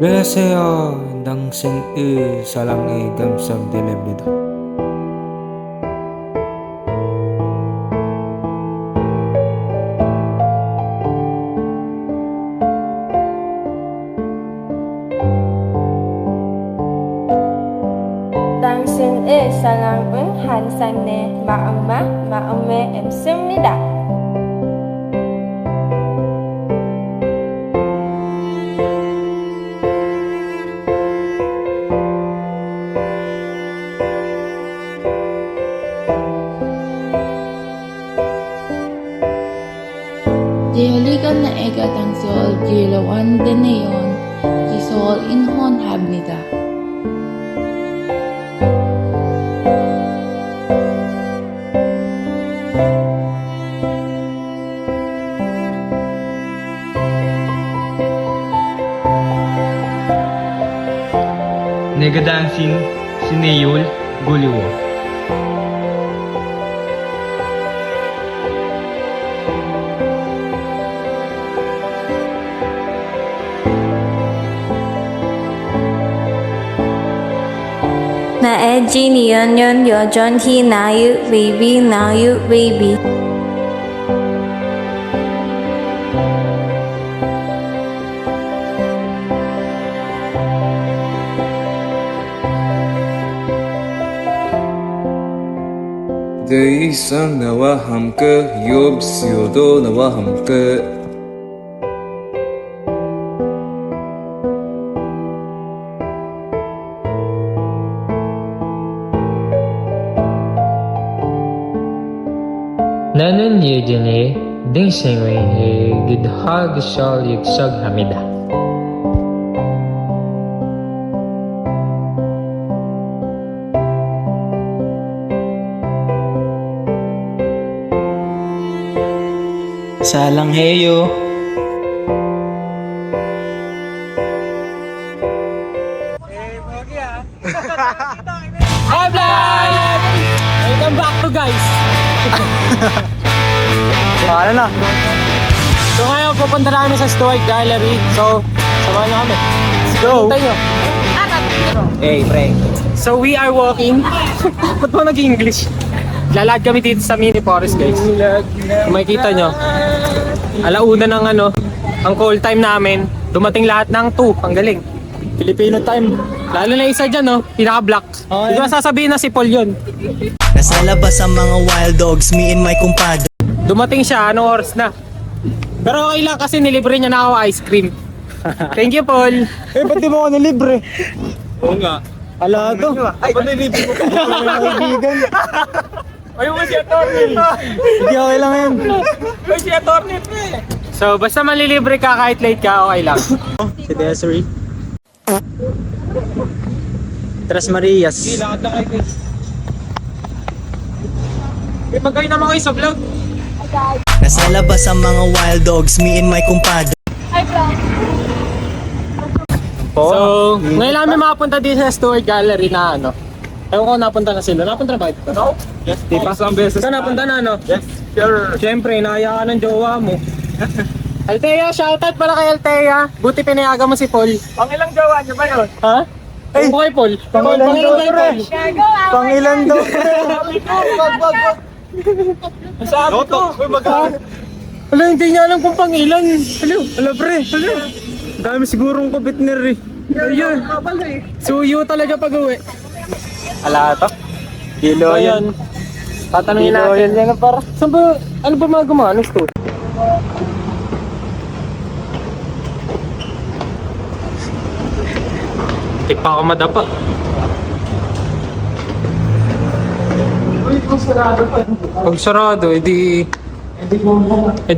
안녕하세요. 당신의 사랑에 감사드립니다. 당신의 사랑은 항상 내 마음에 있습니다. 제혈리간 나 애가 당시ol 지라wan deneyon 지sol inhon habnida. Negadansin Sineyol Guliwo. 나의 진이연연 여전히 나의 baby. 대이상 나와 함께 엽시오도 나와 함께 Nanon yedine ding singwe gidhag shal yiksag hamida. Salang heyo. Hi vlog! Welcome back to guys! Paano na? So ngayon pupunta na kami sa Stoic Gallery. So, samahan nyo kami. Let's go! Punta nyo. Hey, pre. So we are walking. Ba't mo nag-English? Lalakad kami dito sa mini forest guys. Kung makikita nyo. Alauna ng ang call time namin. Dumating lahat ng 2. Ang galing. Filipino time. Lalo na isa dyan pinaka-black. Hindi ko sasabihin na si Paul yun. Nasa labas ang mga wild dogs, me and my kumpadre. Dumating siya, anong oras na? Pero okay lang kasi nilibre niya na ako ice cream. Thank you, Paul. Ba't di mo ako nilibre? Oo nga. Ala to. Ay, ba't nilibre ko? Kaibigan. Ayaw mo si Atty. Hindi okay lang yan. Ay, si Atty. So, basta malilibre ka kahit late ka, okay lang. Si Desiree. Tres Marias. Lakad na kayo, guys. Magkain naman kayo sa vlog. Nasa labas ang mga wild dogs, me and my kumpadre. So, ngayon lang kami makapunta dito sa Stoic Gallery na ewan ko napunta na sila. Napunta na ba ito? No. Yes, di pa. Isang beses. Saan napunta na Yes, sure. Siyempre, nakaya ka ng jowa mo. Althea, shoutout pala kay Althea. Buti pinayagan mo si Paul. Pangilang jowa niyo ba yun? Ha? Ay, kay Paul. Pangilan daw, kay pre. Paul? Pangilan daw, pre. Sabi ko. Wala, hindi niya alam kung pangilan. Ala, pre. Dami sigurong kapitner eh. Ayun. Suyo talaga pag uwi. Ala to. Dilo yan. Tatanungin Dilo natin. yan para. Saan ba, ano ba mga gumano store? Di pa ako madapa. Pag sarado, edi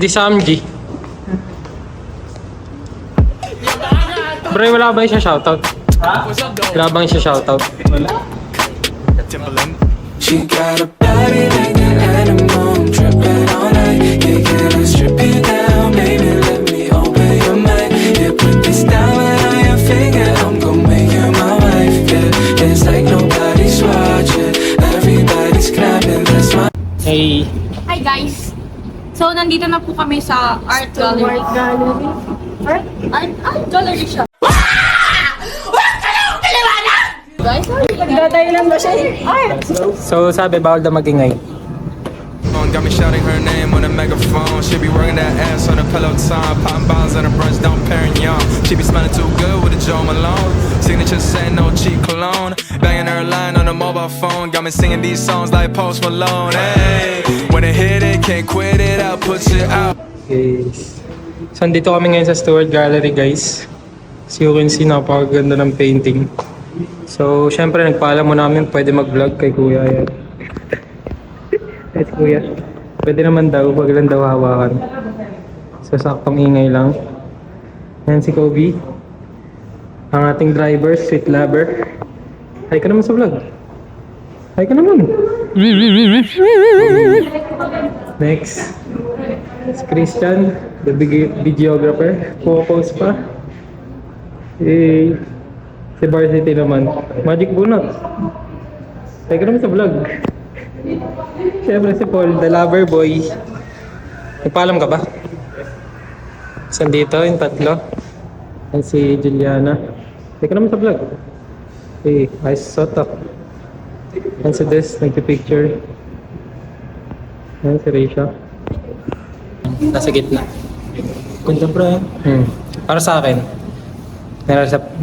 Samji. Bro, wala ba siya shoutout? Wala bang siya shoutout? She got a body like an animal, I'm tripping all night. Yeah, can I strip you down, baby? Let me open your mind. Yeah, put this diamond on your finger, I'm gon' make you my wife. Yeah, it's like nobody's watching, everybody's clapping. That's my. Hey. Hi guys! So, nandito na po kami sa art gallery. Art gallery siya. guys. So sabi, bawal daw magingay. Got me shouting her name on a megaphone. She be working that ass on a Peloton. Popping bottles on a brunch, don't Perignon. She be smelling too good with a Joe Malone. Signature scent, no cheap cologne. Banging her line on a mobile phone. Got me singing these songs like Post Malone. Hey, when I hit it, can't quit it. I'll put it out. Guys. So, andito kami ngayon sa Stewart Gallery, guys. As you can see, napakaganda ng painting. So, syempre, nagpaalam mo namin pwede mag-vlog kay Kuya yan. Yes, Kuya. Pwede naman daw, wag lang daw hawakan. So, saktong ingay lang. Yan si Kobe. Ang ating driver, sweet lover. Hi ka naman sa vlog. Hi ka naman. Next. Si Christian, the videographer. Focus pa. Si Varsity naman. Magic Bunot. Hi ka naman sa vlog. Siyempre si Paul, the lover boy. Nagpaalam ka ba? Saan dito, yung tatlo? Yan si Juliana. Teka naman sa vlog. Okay, ayos soto. Yan si Des, nagpipicture. Yan si Risha. Nasa gitna. Ganda bro. Para sa akin,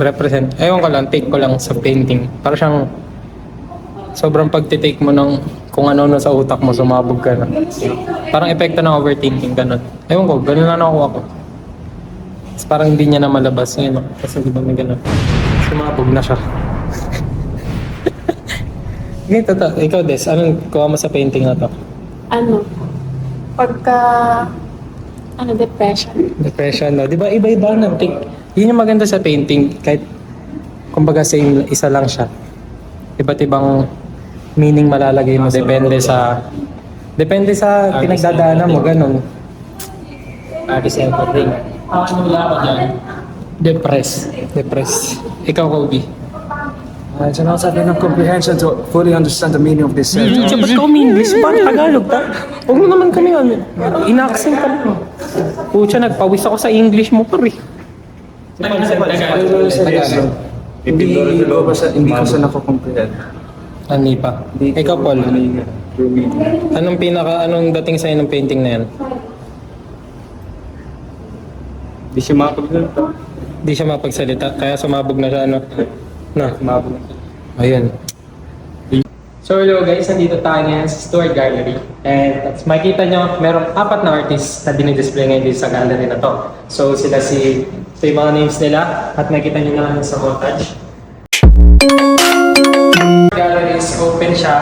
represent. Ewan ko lang, take ko lang sa painting. Para siyang sobrang pagtitake mo ng kung ano sa utak mo, sumabog ka na. Parang epekto ng overthinking, ganun. Ewan ko, ganun na nakuha ko. Tapos parang hindi niya na malabas ngayon. Kasi di ba may ganun. Sumabog na siya. Ganito to. Ikaw, Des, anong kuha mo sa painting na to? Depression. Depression, no? Di ba iba-iba na? Yun yung maganda sa painting. Kahit, kumbaga same, isa lang siya. Iba't ibang meaning malalagay mo. Depende sa pinagdadaanan mo, ganun. Artist everything. Ano wala ka dyan? Depressed. Ikaw, Kobe. It's an outside of comprehension to fully understand the meaning of this sentence. Ba't ka English? Parang Tagalog ta? Huwag mo naman kami ina-accent ka lang. Pucha, nagpawis ako sa English mo pa rin. Hindi ko sa nako-comprehend. Ani pa. Ikaw, Paul. Anong dating sa'yo ng painting na yan? Di siya makapagsalita. Di siya mapagsalita, kaya sumabog na siya, ano? Na, sumabog. Ayun. So hello guys, nandito tayo ngayon sa Stewart Gallery. And as makikita nyo, merong 4 na artists na dinidisplay ngayon dito sa gallery na to. So sila ito yung mga names nila at makikita nyo na lang sa montage. Gallery is open siya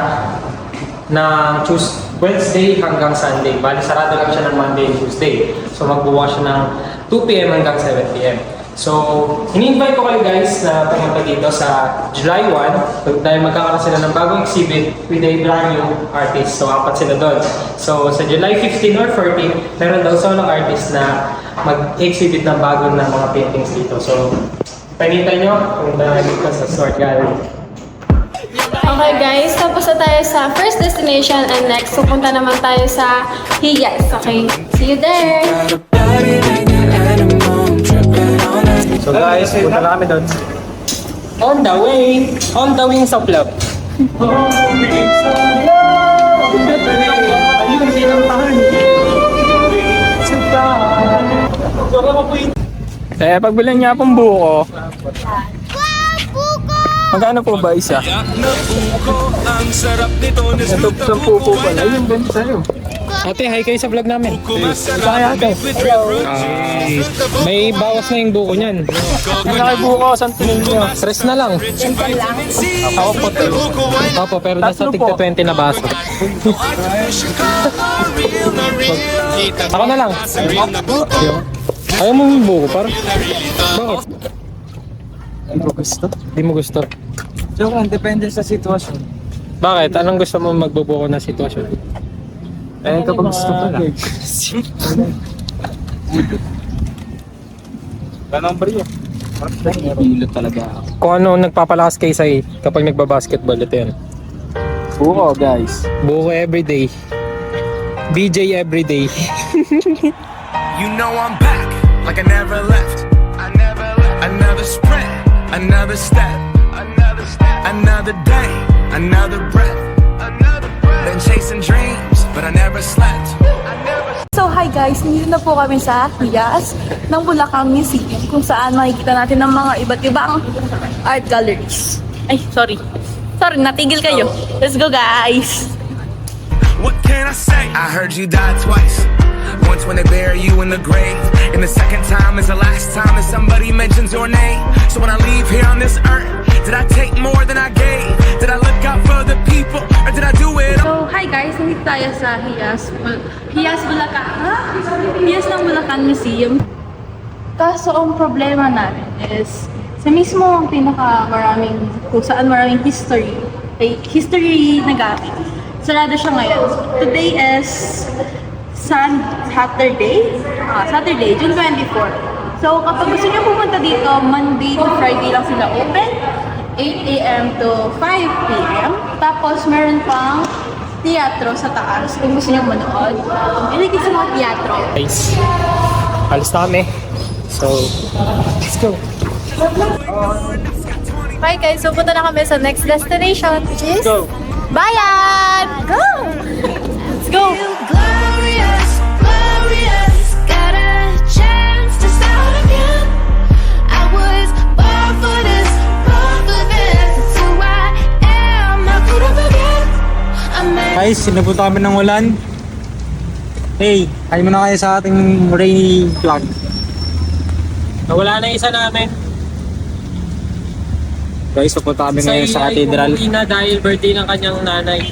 ng Wednesday hanggang Sunday. Bali, sarado lang siya ng Monday and Tuesday. So magbubukas siya ng 2 p.m. hanggang 7 p.m. So, ini-invite ko kayo guys na pumunta dito sa July 1 dahil magkakaroon sila ng bagong exhibit with a brand new artist. So, 4 sila doon. So, sa July 15 or 14, meron daw solo artist na mag-exhibit ng bagong na mga paintings dito. So, pangitan nyo kung dito sa Stewart Gallery. Okay guys, tapos na tayo sa first destination and next pupunta naman tayo sa Hiyas. Okay, see you there! Got a body like an animal. I'm tripping all night. So guys, punta na kami doon. On the wings of love. Eh, pagbilan niya pong buko. Magkano po ba isa? Ang sarap nito na Ito, 10 po pala. Ayun, ganito sa'yo. Ate, hi kayo sa vlog namin. Kaya ate. May bawas na yung buko niyan. Ang laki buko, saan tingin niyo? Stress na lang. Ako po, Opo, pero nasa tigta 20 na baso. Ako na lang. Ayaw mo yung buko, par? Bakit? Hindi ko gusto. Di mo gusto? Joke lang, depende sa sitwasyon. Bakit? Anong gusto mo magbubuko na sitwasyon? Eh, kapag gusto ko lang. Ganun ba yun? Hilot talaga ako. Kung ano nagpapalakas kay Sai kapag nagbabasketball, ito yan. Buko, guys. Buko everyday. BJ everyday. You know I'm back, like I never left. Another sprint, another step. Another day, another breath. Been chasing dreams, but I never slept. So hi guys, nandito na po kami sa Hiyas ng Bulacan Museum kung saan makikita natin ng mga iba't ibang art galleries. Ay, sorry. Sorry, natigil kayo. Let's go guys! What can I say? I heard you died twice. Once when they bury you in the grave, and the second time is the last time that somebody mentions your name. So when I leave here on this earth, did I take more than I gave? Did I look out for the people, or did I do it all? So hi guys, nandito tayo sa Hiyas Bulacan. Hiyas ng Bulacan Museum. Kaso ang problema namin is sa mismo ang kung saan maraming history na gamit. Sarado siya ngayon. Today is Saturday, June 24. So kapag gusto niyo pumunta dito, Monday to Friday lang sila open, 8 a.m. to 5 p.m. Tapos meron pang teatro sa taas kung gusto niyo manood. Iligid sa mga teatro. Guys, alis na kami. So, let's go. Hi guys, so punta na kami sa next destination, which is Go. Bayan! Go! Let's go! Glorious, glorious, got a chance to start again. I was born for this, born for this. It's who I am, I couldn't forget. Guys, sinapunta kami ng ulan. Hey, kayo muna kayo sa ating rainy vlog. Nawala na isa namin. Guys, papunta kami ngayon sa cathedral. Umuwi na dahil birthday ng kanyang nanay.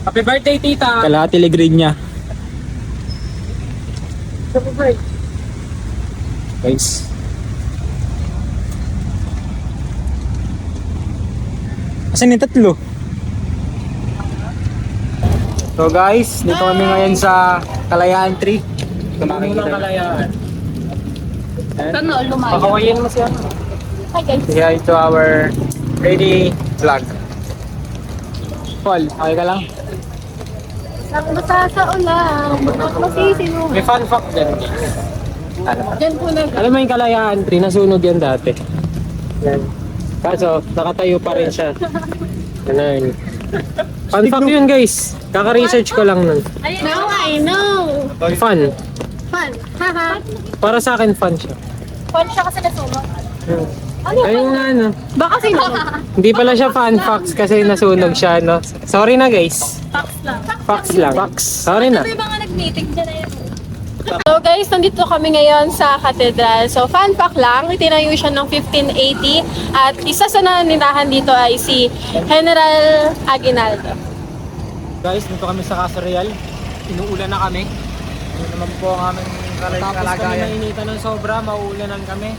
Happy birthday, tita! Kalahati ligrade niya. Happy birthday. Guys. Asan yung tatlo? So guys, dito kami ngayon sa Kalayaan Tree. Ito makikita. Kalayaan. Sana lumayo. Pakawayin mo siya. Hi guys. Say hi to our rainy vlog. Paul, okay ka lang? Basta sa ulan. Masisi mo. May fun fact dyan, guys. Diyan po na. Alam mo yung Kalayaan Tree, nasunog yan dati. Yan. Kaso, nakatayo pa rin siya. Ganun. Fun fact yun, guys. Kaka-research ko lang nun. Now I know. Fun. Fun. Haha. Para sa akin, fun siya. Fun siya kasi nasunog. Ayun nga, no. Baka sino? Hindi pala siya fun facts kasi nasunog siya, no. Sorry na, guys. Facts lang. Facts lang. Facts. Sorry na. May mga nag-meeting dyan na yan. So guys, nandito kami ngayon sa cathedral. So fun fact lang, itinayo siya ng 1580 at isa sa nanirahan dito ay si General Aguinaldo. Guys, dito kami sa Casa Real. Inuulan na kami. Ano naman po ang aming Tapos kami nainitan ng sobra, mauulanan kami.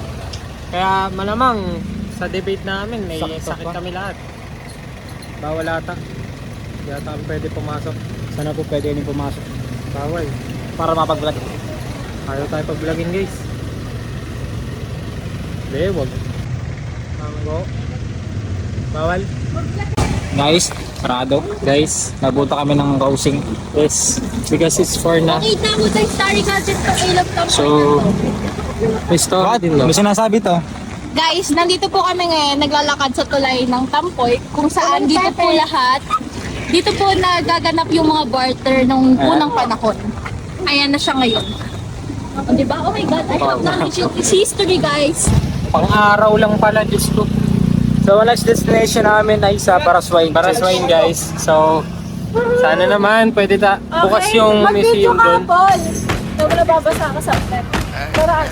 Kaya malamang sa debate namin, may sakit kami lahat. Bawal ata. Hindi ata kami pwede pumasok. Sana po pwede rin pumasok Bawal. para mapag-vlog. Ayaw tayo pag-vlogin, guys. Hindi, wag. Bawal. Guys, sarado. Guys, nabuta kami ng housing. Yes, because it's for na. Kita mo tayo story gadget ko ilog ka. So, may story din, no? May sinasabi to. Guys, nandito po kami ngayon, naglalakad sa tulay ng Tampoy, kung saan dito po lahat, dito po nagaganap yung mga barter nung unang panahon. Ayan na siya ngayon. O, diba? Oh my God, I love knowledge. It's history, guys. Pang-araw lang pala, Diyos ko. So, next destination namin ay sa Paraswine. Paraswine, guys. So, sana naman pwede bukas yung museum doon. Paul. Huwag na babasa ka sa ulan.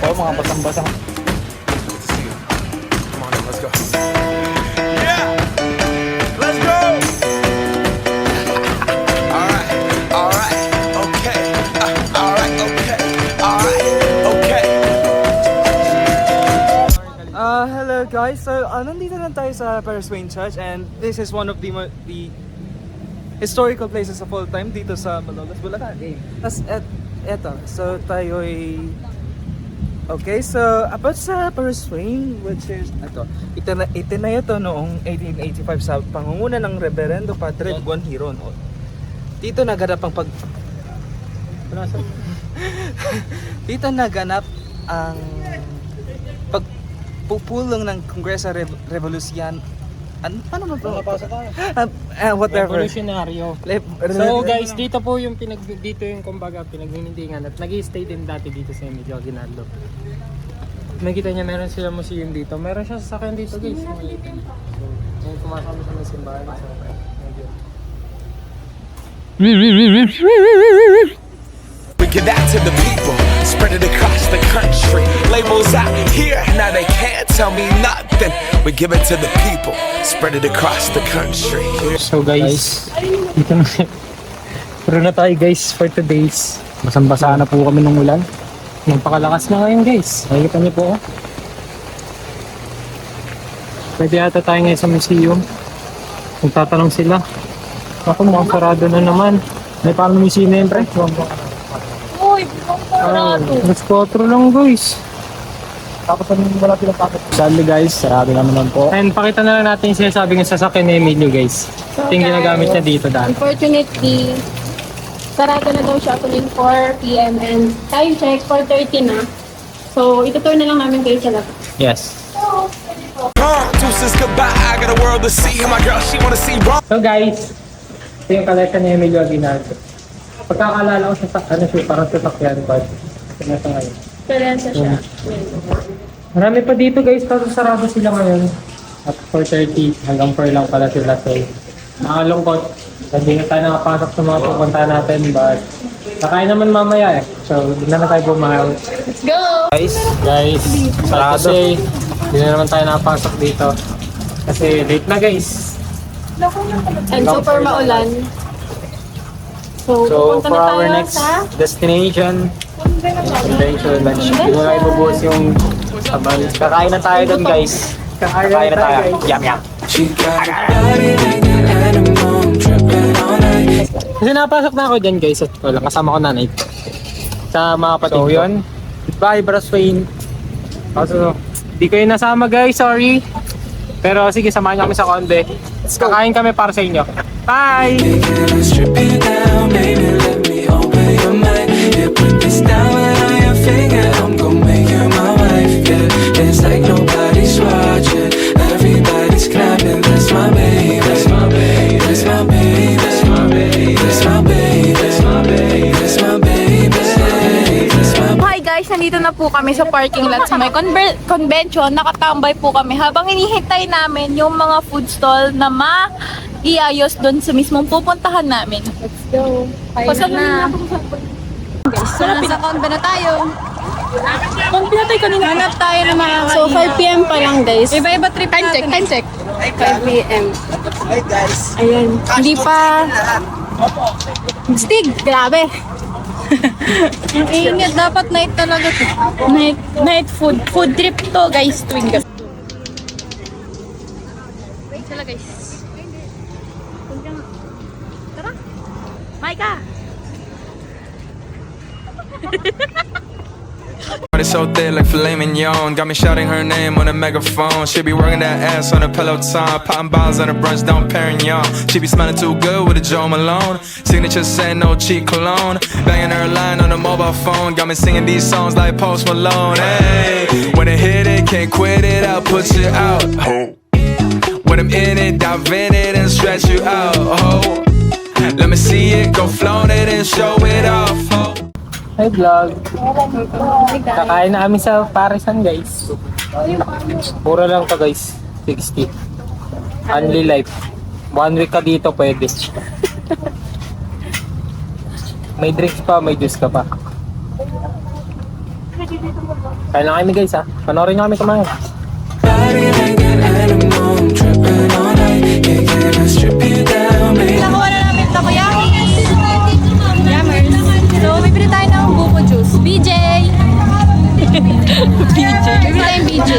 Oh, mga basang-basang. Come on, let's go. Yeah, let's go. All right, okay. All right, okay. All right, okay. Hello guys, so nandito na tayo sa Paraswine Church and this is one of the historical places of all time dito sa Malolos, Bulacan. Tapos eto, so tayo ay okay, so about sa Paraswine, which is itinayo to noong 1885 sa pangunguna ng Reverendo Padre Juan Hiron. Dito naganap ang dito naganap ang pagpupulong ng Kongreso Paano ba ito? Napasok tayo. Whatever. Revolutionaryo. So guys, dito po yung dito yung kumbaga pinagmimindingan at nag-i-stay din dati dito sa Emilio Aguinaldo. Nakita niya meron sila museum dito. Meron siya sasakyan dito guys. So, yung kumakami sa may simbahan. We give that to the people, spread it across the country. Labels out here, now they can't tell me nothing. We give it to the people, spread it across the country. So guys, dito na. Puro na tayo guys for today's. Basang-basa na po kami ng ulan. Magpakalakas na ngayon guys. Nakikita niyo po. Pwede yata tayo ngayon sa museum. Magtatanong sila. Ako mga sarado na naman. May paano museum na yun pre? Uy, sarado. Mas 4 lang guys. Tapos wala pinapakit. Sadly guys, sarado naman po. And pakita na lang natin yung sinasabi ng sasakyan ni Emilio guys. Ito yung ginagamit niya dito dati. Unfortunately, sarado na daw siya tuwing 4 p.m. and time check, 4:30 na. So, itutur na lang namin kayo sa labas. Yes. Deuces goodbye, I got a world to see. My girl, she wanna see wrong. So guys, ito yung kalesa ni Emilio Aguinaldo. Pagkakalala ko sa parang sasakyan but ito na ito ngayon. Teresa siya. Marami pa dito guys, pero sarado sila ngayon. At 4:30 hanggang 4 lang pala sila. So, nakakalungkot. Hindi na tayo nakapasok sa mga pupunta natin but kakain naman mamaya eh. So, hindi na tayo bumahal. Let's go! Guys, sarado. Kasi hindi na naman tayo nakapasok dito. Kasi late na guys. And super maulan. So, So, pupunta for na tayo our next sa destination, convention lunch. Hindi na tayo bubuhos yung sabay. Kakain na tayo doon guys. Kakain na tayo. Yum yum. She got a body like an animal, I'm tripping all night. Kasi napasok na ako dyan guys. At wala, kasama ko nanay. Sa mga kapatid ko. Yun. Goodbye, Bros Wayne. Also, di ko yun nasama guys, sorry. Pero sige, samahan niyo kami sa konde. Kakain kami para sa inyo. Bye! Can I strip you down, baby, let me open your mind. Yeah, put this diamond on your finger, I'm gon' make you my wife, yeah. It's like nobody's watching, everybody's clapping. That's my baby, that's my baby, that's my baby, that's my baby, that's my baby, that's my baby, that's my baby, that's my baby. Hi guys, nandito na po kami sa parking lot sa may convention. Nakatambay po kami habang hinihintay namin yung mga food stall na iayos doon sa mismong pupuntahan namin. Let's go. Pasok na. So, nasa conve na tayo. Pinatay ko nila. Hanap tayo ng mga So, 5 p.m. pa lang guys. Iba-iba trip natin. Time check. 5 p.m. Ayan. Hindi pa... Stig! Grabe! Ang init. Dapat night talaga to. Night food. Food trip to guys. Tuwing gabi. Wait sila guys. Tara. Maika! It's so thick like filet mignon. Got me shouting her name on a megaphone. She be working that ass on a Peloton. Popping bottles on a brunch, don't Perignon. She be smelling too good with a Joe Malone. Signature scent, no cheap cologne. Banging her line on a mobile phone. Got me singing these songs like Post Malone. Hey, when I hit it, can't quit it, I'll put you out. When I'm in it, dive in it and stretch you out. Let me see it, go flown it and show it off. Hi vlog! Kakain na kami sa Parisan guys. Mura lang to guys. 60. Only life. 1 week ka dito pwede. May drinks pa, may juice ka pa. Kain na kami guys ha. Panoorin nyo kami kumain. Body like an animal, I'm tripping all night. Yeah, can I strip you down, baby? Nakuha na namin takoyaki. Yammers. So, bibili tayo ng buko juice. BJ! BJ. Bibili tayong BJ.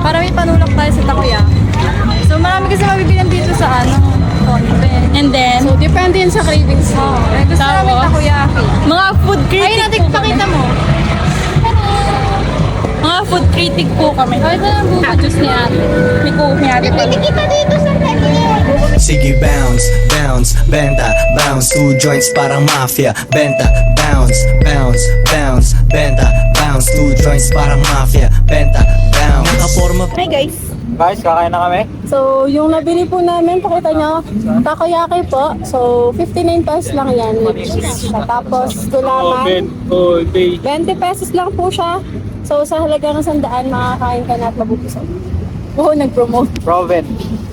Para may panulak tayo sa takoyaki. So, marami kasi mabibilan dito sa convent. And then, so depende yun sa cravings mo. Gusto namin takoyaki. Mga food critic Ayun natin, po kami. pakita mo. Mga food critic po kami. Ay, ito ang buko juice ni ate. May cook ni ate. Kita dito sa Sige bounce, bounce, benta, bounce. 2 joints parang mafia. Benta, bounce, bounce, benta, bounce. 2 joints parang mafia. Benta, bounce. Nakaporma. Hi guys! Guys, kakain na kami. So, yung nabili po namin, pakita nyo, takoyaki po. So, 59 pesos lang yan. Tapos, gulaman, 20 pesos lang po siya. So, sa halagang 100, makakain ka na at mabubusog. Oo, nag-promote. Proven.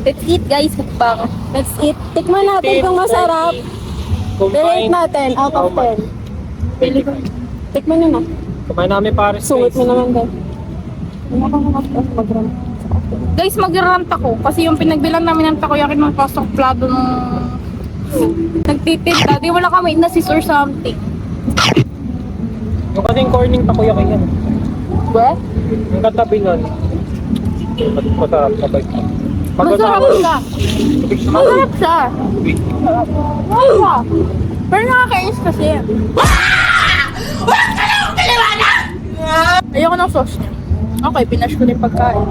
Let's eat guys, mukbang. Let's eat. Tikman natin kung masarap. I-rate natin out of 10. Tikman nyo na. Kumain namin Paris Sungit guys. mo naman din. Ano ka mag-ram? Guys, mag-rant ako. Kasi yung pinagbilang namin ng takoyaki ng pasok plado ng nagtitinda. Di wala kami inasis or something. Yung kasing corning takoyaki yan. What? Yung katabi nun. Masarap na bike. Masarap siya. Masarap siya. Masarap siya. Pero nakakainis kasi. Ayoko ng sauce niya. Okay, pinash ko na yung pagkain.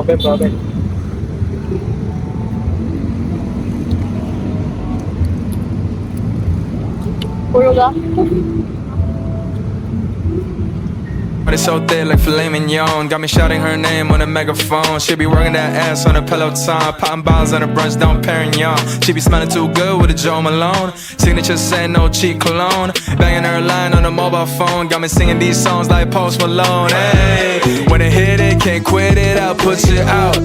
Proven. Puro ka? But it's so thick like filet mignon. Got me shouting her name on a megaphone. She be working that ass on a Peloton. Popping bottles on a brunch, don't Perignon. She be smelling too good with a Joe Malone. Signature scent, no cheap cologne. Banging her line on a mobile phone. Got me singing these songs like Post Malone. Hey, when it hit it, can't quit it, I'll put you out.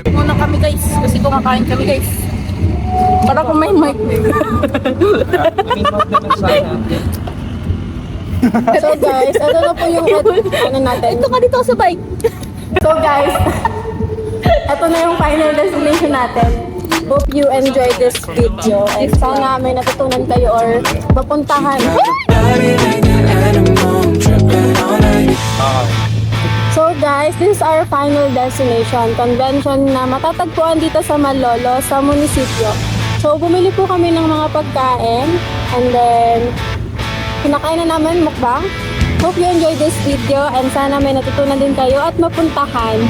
Muna kami guys, kasi kumakain kami guys. Para kung may mic. So guys, ito na po yung ano natin. Ito ka dito sa bike. So guys, ito na yung final destination natin. Hope you enjoyed this video. And sana may natutunan kayo or mapuntahan. Body like an animal, I'm tripping all night. So guys, this is our final destination. Convention na matatagpuan dito sa Malolo, sa munisipyo. So bumili po kami ng mga pagkain. And then, kinakain na namin mukbang. Hope you enjoyed this video and sana may natutunan din kayo at mapuntahan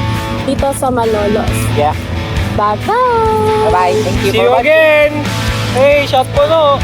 dito sa Malolos. Yeah. Bye-bye! Bye-bye. Thank you See you again! Hey, shot po no!